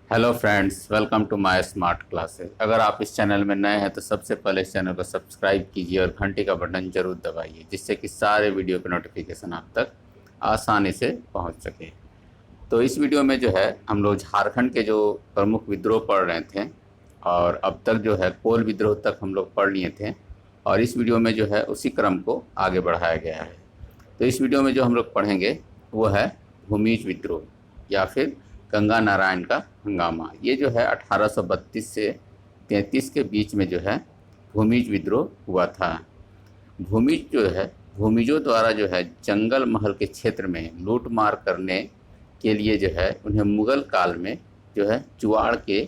Hello friends, welcome to my smart classes. अगर आप इस चैनल में नए हैं तो सबसे पहले इस चैनल को सब्सक्राइब कीजिए और घंटी का बटन जरूर दबाइए, जिससे कि सारे वीडियो के नोटिफिकेशन आप तक आसानी से पहुंच सके। तो इस वीडियो में जो है हम लोग झारखंड के जो प्रमुख विद्रोह पढ़ रहे थे, और अब तक जो है कोल विद्रोह तक हम लोग पढ़ लिए थे, और इस वीडियो में जो है उसी क्रम को आगे बढ़ाया गया है। तो इस वीडियो में जो हम लोग पढ़ेंगे वो है भूमिज विद्रोह या फिर गंगा नारायण का हंगामा। ये जो है 1832 से 33 के बीच में जो है भूमिज विद्रोह हुआ था। भूमिज जो है भूमिजों द्वारा जो है जंगल महल के क्षेत्र में लूट मार करने के लिए जो है उन्हें मुगल काल में जो है चुआड़ के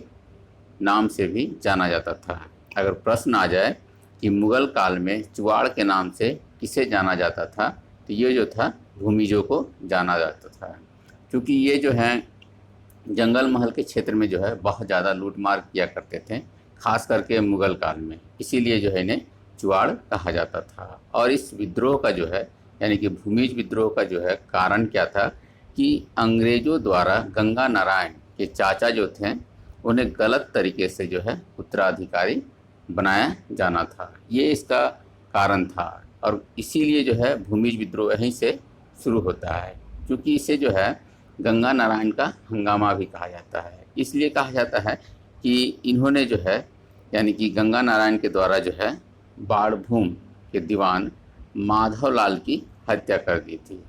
नाम से भी जाना जाता था। अगर प्रश्न आ जाए कि मुगल काल में चुआड़ के नाम से किसे जाना जाता था, तो ये जो था भूमिजों को जाना जाता था, क्योंकि ये जो है जंगल महल के क्षेत्र में जो है बहुत ज़्यादा लूटमार किया करते थे, खास करके मुगल काल में। इसीलिए जो है इन्हें चुआड़ कहा जाता था। और इस विद्रोह का जो है यानी कि भूमिज विद्रोह का जो है कारण क्या था कि अंग्रेज़ों द्वारा गंगा नारायण के चाचा जो थे उन्हें गलत तरीके से जो है उत्तराधिकारी बनाया जाना था। ये इसका कारण था, और इसीलिए जो है भूमिज विद्रोह यहीं से शुरू होता है, क्योंकि इसे जो है गंगा नारायण का हंगामा भी कहा जाता है। इसलिए कहा जाता है कि इन्होंने जो है यानी कि गंगा नारायण के द्वारा जो है बाड़भूम के दीवान माधवलाल की हत्या कर दी थी।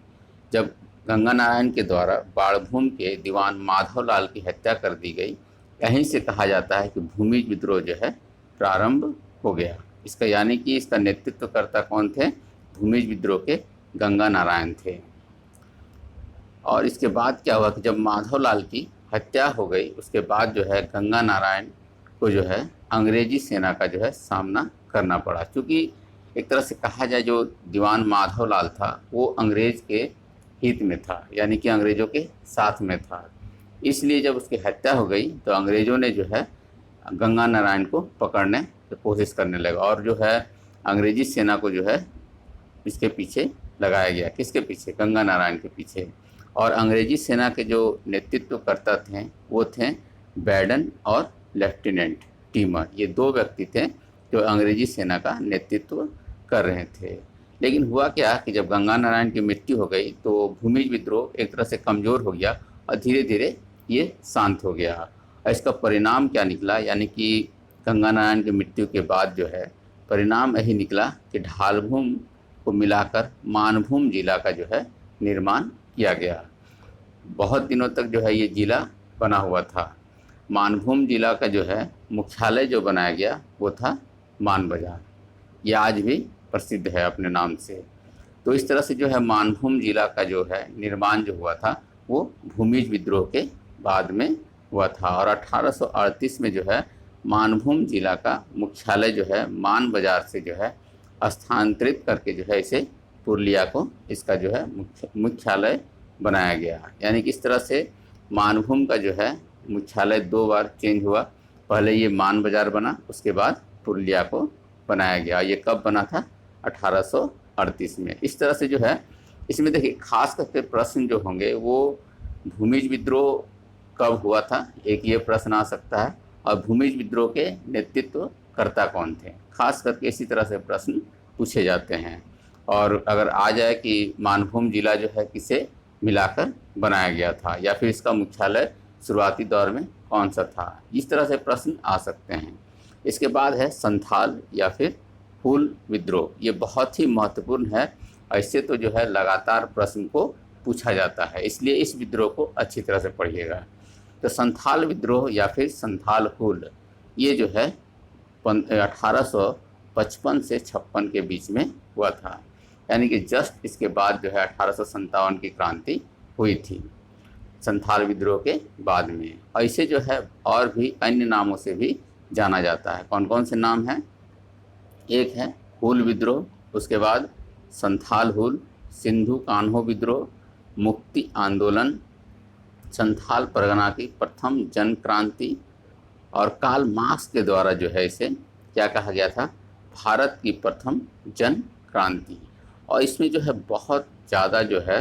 जब गंगा नारायण के द्वारा बाड़भूम के दीवान माधवलाल की हत्या कर दी गई, यहीं से कहा जाता है कि भूमिज विद्रोह जो है प्रारंभ हो गया। इसका यानी कि इसका नेतृत्वकर्ता कौन थे? भूमिज विद्रोह के गंगा नारायण थे। और इसके बाद क्या हुआ कि जब माधवलाल की हत्या हो गई, उसके बाद जो है गंगा नारायण को जो है अंग्रेजी सेना का जो है सामना करना पड़ा। क्योंकि एक तरह से कहा जाए जो दीवान माधवलाल था वो अंग्रेज के हित में था, यानी कि अंग्रेज़ों के साथ में था। इसलिए जब उसकी हत्या हो गई तो अंग्रेज़ों ने जो है गंगा नारायण को पकड़ने की कोशिश करने लगा, और जो है अंग्रेजी सेना को जो है इसके पीछे लगाया गया। किसके पीछे? गंगा नारायण के पीछे। और अंग्रेजी सेना के जो नेतृत्वकर्ता थे वो थे बैडन और लेफ्टिनेंट टीमर। ये दो व्यक्ति थे जो अंग्रेजी सेना का नेतृत्व कर रहे थे। लेकिन हुआ क्या कि जब गंगा नारायण की मृत्यु हो गई तो भूमिज विद्रोह एक तरह से कमज़ोर हो गया और धीरे धीरे ये शांत हो गया। और इसका परिणाम क्या निकला, यानी कि गंगा नारायण की मृत्यु के बाद जो है परिणाम यही निकला कि ढालभूम को मिलाकर मानभूम जिला का जो है निर्माण किया गया। बहुत दिनों तक जो है ये जिला बना हुआ था। मानभूम जिला का जो है मुख्यालय जो बनाया गया वो था मान बाजार। ये आज भी प्रसिद्ध है अपने नाम से। तो इस तरह से जो है मानभूम जिला का जो है निर्माण जो हुआ था वो भूमिज विद्रोह के बाद में हुआ था। और 1838 में जो है मानभूम जिला का मुख्यालय जो है मान बाजार से जो है स्थानांतरित करके जो है इसे पुरुलिया को इसका जो है मुख्यालय बनाया गया। यानी कि इस तरह से मानभूम का जो है मुख्यालय दो बार चेंज हुआ। पहले ये मान बाजार बना, उसके बाद पुरुलिया को बनाया गया। ये कब बना था? 1838 में। इस तरह से जो है इसमें देखिए खास करके प्रश्न जो होंगे वो भूमिज विद्रोह कब हुआ था, एक ये प्रश्न आ सकता है, और भूमिज विद्रोह के नेतृत्वकर्ता कौन थे। खास करके इसी तरह से प्रश्न पूछे जाते हैं। और अगर आ जाए कि मानभूम जिला जो है किसे मिलाकर बनाया गया था, या फिर इसका मुख्यालय शुरुआती दौर में कौन सा था, इस तरह से प्रश्न आ सकते हैं। इसके बाद है संथाल या फिर हूल विद्रोह। ये बहुत ही महत्वपूर्ण है। ऐसे तो जो है लगातार प्रश्न को पूछा जाता है, इसलिए इस विद्रोह को अच्छी तरह से पढ़िएगा। तो संथाल विद्रोह या फिर संथाल हूल ये जो है 1855 से 56 के बीच में हुआ था। यानी कि जस्ट इसके बाद जो है 1857 की क्रांति हुई थी संथाल विद्रोह के बाद में। ऐसे जो है और भी अन्य नामों से भी जाना जाता है। कौन कौन से नाम हैं? एक है हूल विद्रोह, उसके बाद संथाल हूल, सिंधु कान्हो विद्रोह, मुक्ति आंदोलन, संथाल परगना की प्रथम जन क्रांति, और कार्ल मार्क्स के द्वारा जो है इसे क्या कहा गया था? भारत की प्रथम जन क्रांति। और इसमें जो है बहुत ज़्यादा जो है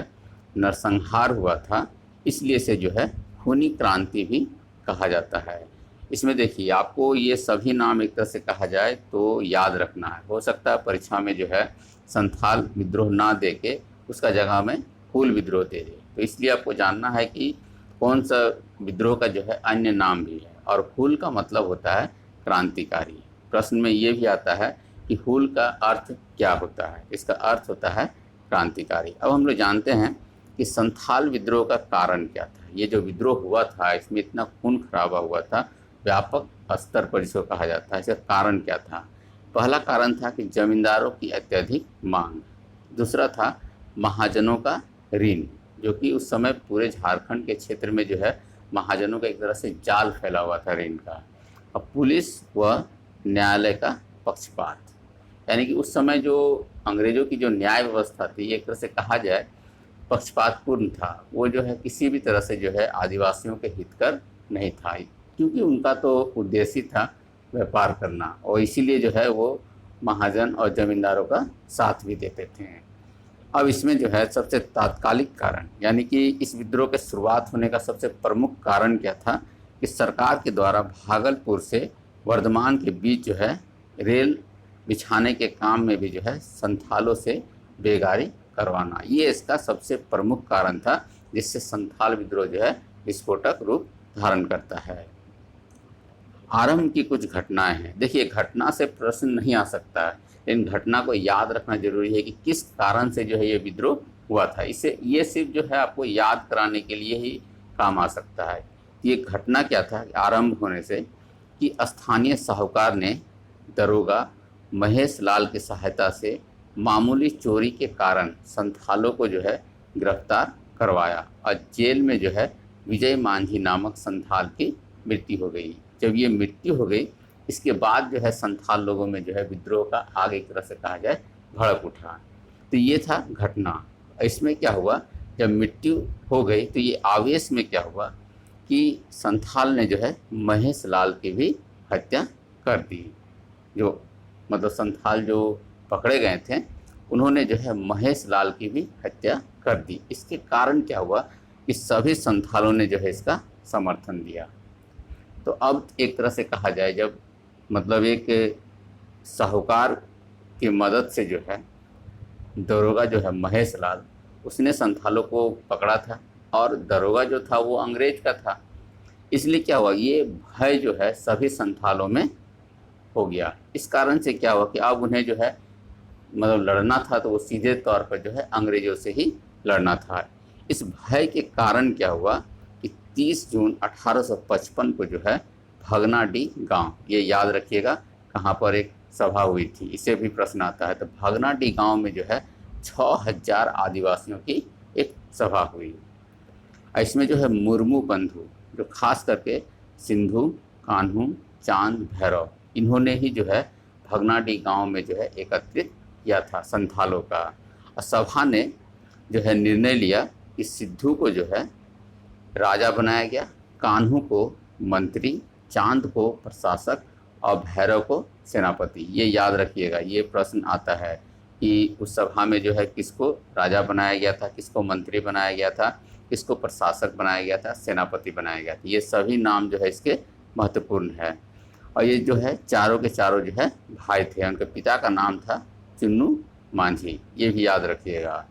नरसंहार हुआ था, इसलिए से जो है खूनी क्रांति भी कहा जाता है। इसमें देखिए आपको ये सभी नाम एक तरह से कहा जाए तो याद रखना है। हो सकता है परीक्षा में जो है संथाल विद्रोह ना दे के उसका जगह में हूल विद्रोह दे दे, तो इसलिए आपको जानना है कि कौन सा विद्रोह का जो है अन्य नाम भी है। और हूल का मतलब होता है क्रांतिकारी। प्रश्न में ये भी आता है कि हूल का अर्थ क्या होता है। इसका अर्थ होता है क्रांतिकारी। अब हम लोग जानते हैं कि संथाल विद्रोह का कारण क्या था। ये जो विद्रोह हुआ था इसमें इतना खून खराबा हुआ था, व्यापक स्तर पर इसको कहा जाता है। इसका कारण क्या था? पहला कारण था कि जमींदारों की अत्यधिक मांग। दूसरा था महाजनों का ऋण, जो कि उस समय पूरे झारखंड के क्षेत्र में जो है महाजनों का एक तरह से जाल फैला हुआ था ऋण का। अब पुलिस व न्यायालय का पक्षपात, यानी कि उस समय जो अंग्रेजों की जो न्याय व्यवस्था थी एक तरह से कहा जाए पक्षपातपूर्ण था। वो जो है किसी भी तरह से जो है आदिवासियों के हितकर नहीं था, क्योंकि उनका तो उद्देश्य था व्यापार करना, और इसीलिए जो है वो महाजन और जमींदारों का साथ भी देते थे। अब इसमें जो है सबसे तात्कालिक कारण, यानी कि इस विद्रोह के शुरुआत होने का सबसे प्रमुख कारण क्या था कि सरकार के द्वारा भागलपुर से वर्धमान के बीच जो है रेल बिछाने के काम में भी जो है संथालों से बेगारी करवाना, ये इसका सबसे प्रमुख कारण था, जिससे संथाल विद्रोह जो है विस्फोटक रूप धारण करता है। आरंभ की कुछ घटनाएं हैं। देखिए घटना से प्रश्न नहीं आ सकता है, लेकिन घटना को याद रखना जरूरी है कि किस कारण से जो है ये विद्रोह हुआ था। इसे ये सिर्फ जो है आपको याद कराने के लिए ही काम आ सकता है। ये घटना क्या था आरंभ होने से कि स्थानीय साहूकार ने दरोगा महेश लाल की सहायता से मामूली चोरी के कारण संथालों को जो है गिरफ्तार करवाया, और जेल में जो है विजय मांझी नामक संथाल की मृत्यु हो गई। जब ये मृत्यु हो गई इसके बाद जो है संथाल लोगों में जो है विद्रोह का आग एक तरह से कहा जाए भड़क उठा। तो ये था घटना। इसमें क्या हुआ, जब मृत्यु हो गई तो ये आवेश में क्या हुआ कि संथाल ने जो है महेश लाल की भी हत्या कर दी। जो मतलब संथाल जो पकड़े गए थे उन्होंने जो है महेश लाल की भी हत्या कर दी। इसके कारण क्या हुआ कि सभी संथालों ने जो है इसका समर्थन दिया। तो अब एक तरह से कहा जाए जब मतलब एक साहूकार की मदद से जो है दरोगा जो है महेश लाल उसने संथालों को पकड़ा था, और दरोगा जो था वो अंग्रेज का था। इसलिए क्या हुआ, ये भय जो है सभी संथालों में हो गया। इस कारण से क्या हुआ कि अब उन्हें जो है मतलब लड़ना था तो वो सीधे तौर पर जो है अंग्रेजों से ही लड़ना था। इस भय के कारण क्या हुआ कि 30 जून 1855 को जो है भगनाडीह गांव, ये याद रखिएगा कहाँ पर एक सभा हुई थी, इसे भी प्रश्न आता है। तो भगनाडीह गांव में जो है 6000 आदिवासियों की एक सभा हुई। इसमें जो है मुर्मू बंधु जो खास करके सिंधु, कान्हू, चांद, भैरव, इन्होंने ही जो है भगनाडीह गांव में जो है एकत्रित किया था संथालों का। और सभा ने जो है निर्णय लिया कि सिद्धू को जो है राजा बनाया गया, कान्हू को मंत्री, चांद को प्रशासक और भैरव को सेनापति। ये याद रखिएगा, ये प्रश्न आता है कि उस सभा में जो है किसको राजा बनाया गया था, किसको मंत्री बनाया गया था, किसको प्रशासक बनाया गया था, सेनापति बनाया गया था। ये सभी नाम जो है इसके महत्वपूर्ण है। और ये जो है चारों के चारों जो है भाई थे। उनके पिता का नाम था चुन्नू मांझी, ये भी याद रखिएगा।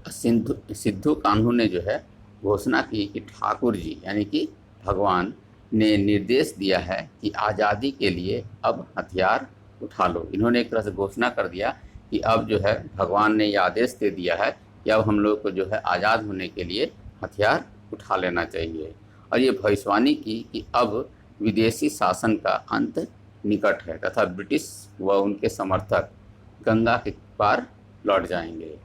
सिद्धू कान्हू ने जो है घोषणा की कि ठाकुर जी यानी कि भगवान ने निर्देश दिया है कि आज़ादी के लिए अब हथियार उठा लो। इन्होंने एक तरह से घोषणा कर दिया कि अब जो है भगवान ने ये आदेश दे दिया है कि अब हम लोग को जो है आज़ाद होने के लिए हथियार उठा लेना चाहिए। और ये भविष्यवाणी की कि अब विदेशी शासन का अंत निकट है तथा ब्रिटिश व उनके समर्थक गंगा के पार लौट जाएंगे।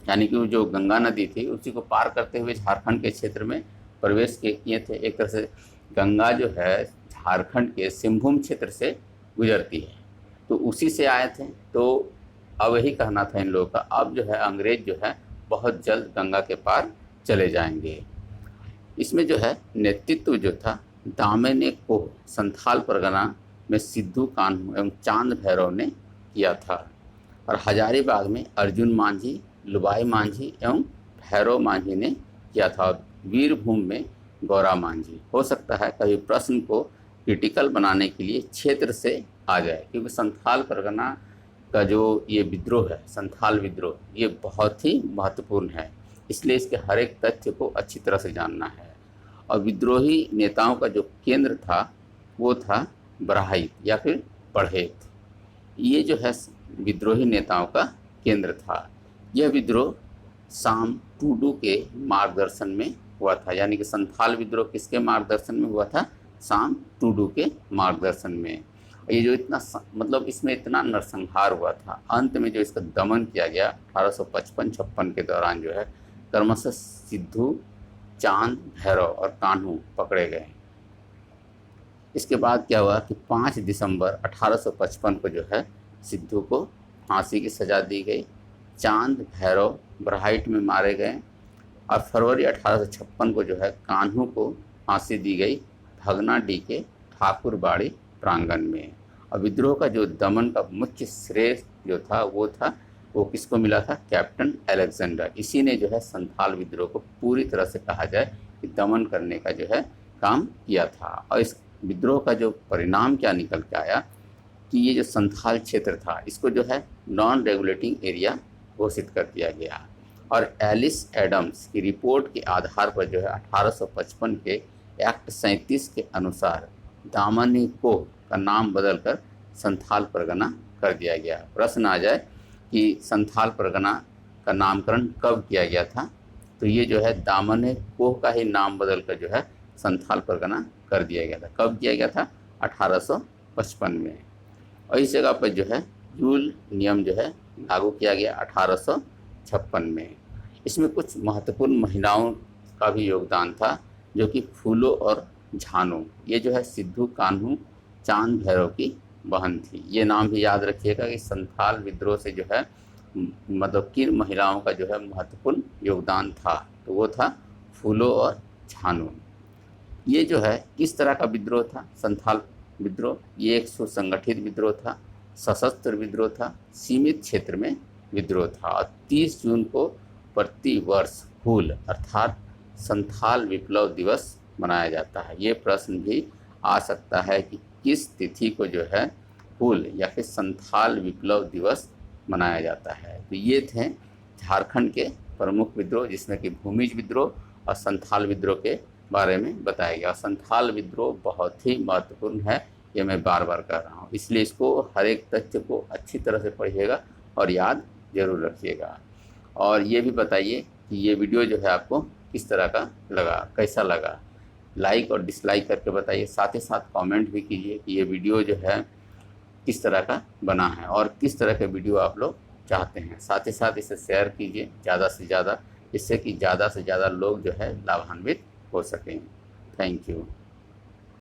यानी कि वो जो गंगा नदी थी उसी को पार करते हुए झारखंड के क्षेत्र में प्रवेश किए थे। एक तरह से गंगा जो है झारखंड के सिंहभूम क्षेत्र से गुजरती है, तो उसी से आए थे। तो अब यही कहना था इन लोगों का, अब जो है अंग्रेज जो है बहुत जल्द गंगा के पार चले जाएंगे। इसमें जो है नेतृत्व जो था दामिनी को संथाल परगना में सिद्धू कान्हू एवं चांद भैरव ने किया था, और हजारीबाग में अर्जुन मांझी, लुबाई मांझी एवं भैरव मांझी ने किया था। वीरभूम में गौरा मांझी। हो सकता है कभी प्रश्न को क्रिटिकल बनाने के लिए क्षेत्र से आ जाए, क्योंकि संथाल परगना का जो ये विद्रोह है, संथाल विद्रोह, ये बहुत ही महत्वपूर्ण है। इसलिए इसके हर एक तथ्य को अच्छी तरह से जानना है। और विद्रोही नेताओं का जो केंद्र था वो था बरहाइट या फिर पढ़ेत। ये जो है विद्रोही नेताओं का केंद्र था। यह विद्रोह साम टूडू के मार्गदर्शन में हुआ था, यानी कि संथाल विद्रोह किसके मार्गदर्शन में हुआ था? साम टूडू के मार्गदर्शन में। ये जो इतना मतलब इसमें इतना नरसंहार हुआ था, अंत में जो इसका दमन किया गया 1855-56 के दौरान जो है क्रमशः सिद्धू, चांद, भैरव और कान्हू पकड़े गए। इसके बाद क्या हुआ कि 5 दिसंबर 1855 को जो है सिद्धू को फांसी की सजा दी गई, चांद, भैरव बरहाइट में मारे गए और फरवरी 1856 को जो है कान्हू को फांसी दी गई भगनाडीह के ठाकुरबाड़ी प्रांगण में। और विद्रोह का जो दमन का मुख्य श्रेय जो था वो किसको मिला था? Captain Alexander. इसी ने जो है संथाल विद्रोह को पूरी तरह से कहा जाए कि दमन करने का जो है काम किया था। और इस विद्रोह का जो परिणाम क्या निकल के आया कि ये जो संथाल क्षेत्र था इसको जो है नॉन रेगुलेटिंग एरिया घोषित कर दिया गया। और एलिस एडम्स की रिपोर्ट के आधार पर जो है 1855 के एक्ट 37 के अनुसार दामनी कोह का नाम बदलकर संथाल परगना कर दिया गया। प्रश्न आ जाए कि संथाल परगना का नामकरण कब किया गया था, तो ये जो है दामन कोह का ही नाम बदलकर जो है संथाल परगना कर दिया गया था। कब किया गया था? 1855 में। और इस जगह पर जो है यूल नियम जो है लागू किया गया 1856 में। इसमें कुछ महत्वपूर्ण महिलाओं का भी योगदान था, जो कि फूलो और झानो, ये जो है सिद्धू, कान्हू, चांद, भैरव की बहन थी। ये नाम भी याद रखिएगा कि संथाल विद्रोह से जो है मतलब किन महिलाओं का जो है महत्वपूर्ण योगदान था, तो वो था फूलो और झानो। ये जो है किस तरह का विद्रोह था? संथाल विद्रोह ये एक सुसंगठित विद्रोह था, सशस्त्र विद्रोह था, सीमित क्षेत्र में विद्रोह था। और 30 जून को प्रति वर्ष हूल अर्थात संथाल विप्लव दिवस मनाया जाता है। ये प्रश्न भी आ सकता है कि किस तिथि को जो है हूल या फिर संथाल विप्लव दिवस मनाया जाता है। तो ये थे झारखंड के प्रमुख विद्रोह, जिसमें कि भूमिज विद्रोह और संथाल विद्रोह के बारे में बताया गया। संथाल विद्रोह बहुत ही महत्वपूर्ण है, ये मैं बार बार कह रहा हूँ, इसलिए इसको हर एक तथ्य को अच्छी तरह से पढ़िएगा और याद जरूर रखिएगा। और ये भी बताइए कि ये वीडियो जो है आपको किस तरह का लगा, कैसा लगा। लाइक और डिसलाइक करके बताइए, साथ ही साथ कमेंट भी कीजिए कि ये वीडियो जो है किस तरह का बना है और किस तरह के वीडियो आप लोग चाहते हैं। साथ ही साथ इसे शेयर कीजिए ज़्यादा से ज़्यादा, जिससे कि ज़्यादा से ज़्यादा लोग जो है लाभान्वित हो सकें। Thank you.